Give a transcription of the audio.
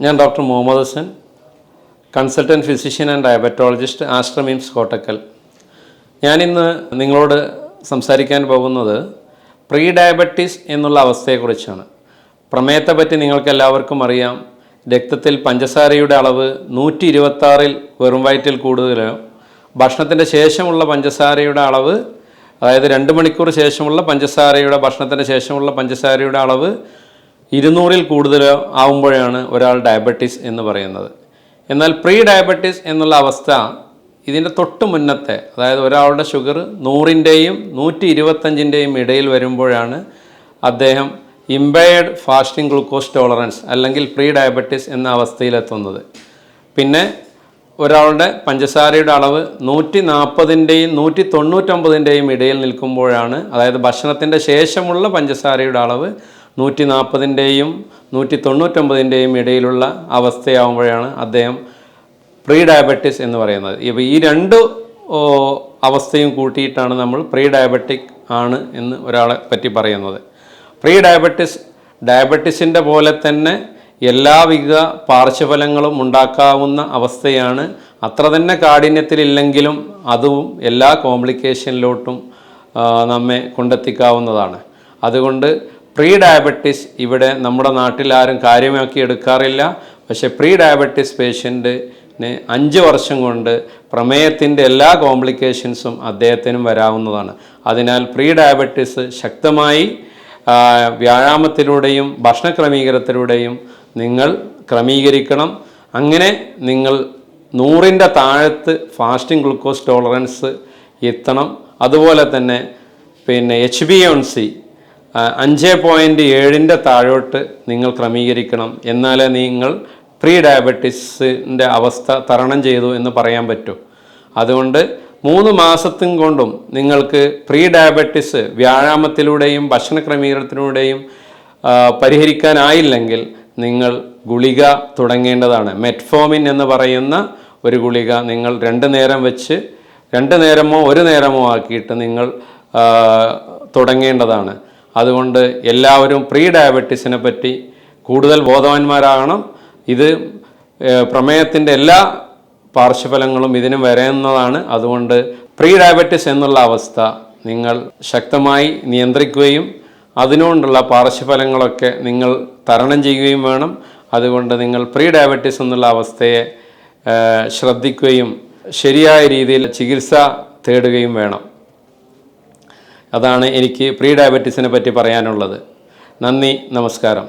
ഞാൻ doctor Muhammad Hasan, consultant physician and diabetologist, ആശ്രം MIMS Kottakkal. ഞാനിന്ന് നിങ്ങളോട് സംസാരിക്കാൻ പോകുന്നത് പ്രീ ഡയബറ്റീസ് എന്നുള്ള അവസ്ഥയെക്കുറിച്ചാണ്. പ്രമേഹത്തെപ്പറ്റി നിങ്ങൾക്കെല്ലാവർക്കും അറിയാം. രക്തത്തിൽ പഞ്ചസാരയുടെ അളവ് 126-ൽ വെറും വയറ്റിൽ കൂടുതലോ, ഭക്ഷണത്തിൻ്റെ ശേഷമുള്ള പഞ്ചസാരയുടെ അളവ്, അതായത് 2 മണിക്കൂർ ശേഷമുള്ള ഭക്ഷണത്തിൻ്റെ ശേഷമുള്ള പഞ്ചസാരയുടെ അളവ് 200-ൽ കൂടുതലോ ആവുമ്പോഴാണ് ഒരാൾ ഡയബറ്റീസ് എന്ന് പറയുന്നത്. എന്നാൽ പ്രീ ഡയബറ്റീസ് എന്നുള്ള അവസ്ഥ ഇതിൻ്റെ തൊട്ട് മുന്നത്തെ, അതായത് ഒരാളുടെ ഷുഗർ 100-ൻ്റെയും 125-ൻ്റെയും ഇടയിൽ വരുമ്പോഴാണ് അദ്ദേഹം ഇമ്പയർഡ് ഫാസ്റ്റിംഗ് ഗ്ലൂക്കോസ് ടോളറൻസ് അല്ലെങ്കിൽ പ്രീ ഡയബറ്റീസ് എന്ന അവസ്ഥയിലെത്തുന്നത്. പിന്നെ ഒരാളുടെ പഞ്ചസാരയുടെ അളവ് 140-ൻ്റെയും 199-ൻ്റെയും ഇടയിൽ നിൽക്കുമ്പോഴാണ്, അതായത് ഭക്ഷണത്തിൻ്റെ ശേഷമുള്ള പഞ്ചസാരയുടെ അളവ് 140-ൻ്റെയും 199-ൻ്റെയും ഇടയിലുള്ള അവസ്ഥയാകുമ്പോഴാണ് അദ്ദേഹം പ്രീ ഡയബറ്റീസ് എന്ന് പറയുന്നത്. ഇപ്പോൾ ഈ 2 അവസ്ഥയും കൂട്ടിയിട്ടാണ് നമ്മൾ പ്രീ ഡയബറ്റിക് ആണ് എന്ന് ഒരാളെ പറ്റി പറയുന്നത്. പ്രീ ഡയബറ്റീസിൻ്റെ പോലെ തന്നെ എല്ലാവിധ പാർശ്വഫലങ്ങളും ഉണ്ടാക്കാവുന്ന അവസ്ഥയാണ്. അത്ര തന്നെ കാഠിന്യത്തിലില്ലെങ്കിലും അതും എല്ലാ കോംപ്ലിക്കേഷനിലോട്ടും നമ്മെ കൊണ്ടെത്തിക്കാവുന്നതാണ്. അതുകൊണ്ട് പ്രീ ഡയബറ്റീസ് ഇവിടെ നമ്മുടെ നാട്ടിൽ ആരും കാര്യമാക്കി എടുക്കാറില്ല. പക്ഷേ പ്രീ ഡയബറ്റീസ് പേഷ്യൻറ്റിന് 5 വർഷം കൊണ്ട് പ്രമേഹത്തിൻ്റെ എല്ലാ കോംപ്ലിക്കേഷൻസും അദ്ദേഹത്തിനും വരാവുന്നതാണ്. അതിനാൽ പ്രീ ഡയബറ്റീസ് ശക്തമായി വ്യായാമത്തിലൂടെയും ഭക്ഷണ ക്രമീകരണത്തിലൂടെയും നിങ്ങൾ ക്രമീകരിക്കണം. അങ്ങനെ നിങ്ങൾ 100-ൻ്റെ താഴത്ത് ഫാസ്റ്റിംഗ് ഗ്ലൂക്കോസ് ടോളറൻസ് എത്തണം. അതുപോലെ തന്നെ HbA1c 5.7-ൻ്റെ താഴോട്ട് നിങ്ങൾ ക്രമീകരിക്കണം. എന്നാലേ നിങ്ങൾ പ്രീ ഡയബറ്റീസിൻ്റെ അവസ്ഥ തരണം ചെയ്തു എന്ന് പറയാൻ പറ്റൂ. അതുകൊണ്ട് 3 മാസത്തും കൊണ്ടും നിങ്ങൾക്ക് പ്രീ ഡയബറ്റീസ് വ്യായാമത്തിലൂടെയും ഭക്ഷണ ക്രമീകരണത്തിലൂടെയും പരിഹരിക്കാനായില്ലെങ്കിൽ നിങ്ങൾ ഗുളിക തുടങ്ങേണ്ടതാണ്. മെറ്റ്ഫോമിൻ എന്ന് പറയുന്ന ഒരു ഗുളിക നിങ്ങൾ 2 നേരം വെച്ച് 2 നേരമോ 1 നേരമോ ആക്കിയിട്ട് നിങ്ങൾ തുടങ്ങേണ്ടതാണ്. അതുകൊണ്ട് എല്ലാവരും പ്രീ ഡയബറ്റീസിനെ പറ്റി കൂടുതൽ ബോധവാന്മാരാകണം. ഇത് പ്രമേഹത്തിൻ്റെ എല്ലാ പാർശ്വഫലങ്ങളും ഇതിന് വരുന്നതാണ്. അതുകൊണ്ട് പ്രീ ഡയബറ്റീസ് എന്നുള്ള അവസ്ഥ നിങ്ങൾ ശക്തമായി നിയന്ത്രിക്കുകയും അതിനുകൊണ്ടുള്ള പാർശ്വഫലങ്ങളൊക്കെ നിങ്ങൾ തരണം ചെയ്യുകയും വേണം. അതുകൊണ്ട് നിങ്ങൾ പ്രീ ഡയബറ്റീസ് എന്നുള്ള അവസ്ഥയെ ശ്രദ്ധിക്കുകയും ശരിയായ രീതിയിൽ ചികിത്സ തേടുകയും വേണം. അതാണ് എനിക്ക് പ്രീ ഡയബറ്റീസിനെ പറ്റി പറയാനുള്ളത്. നന്ദി, നമസ്കാരം.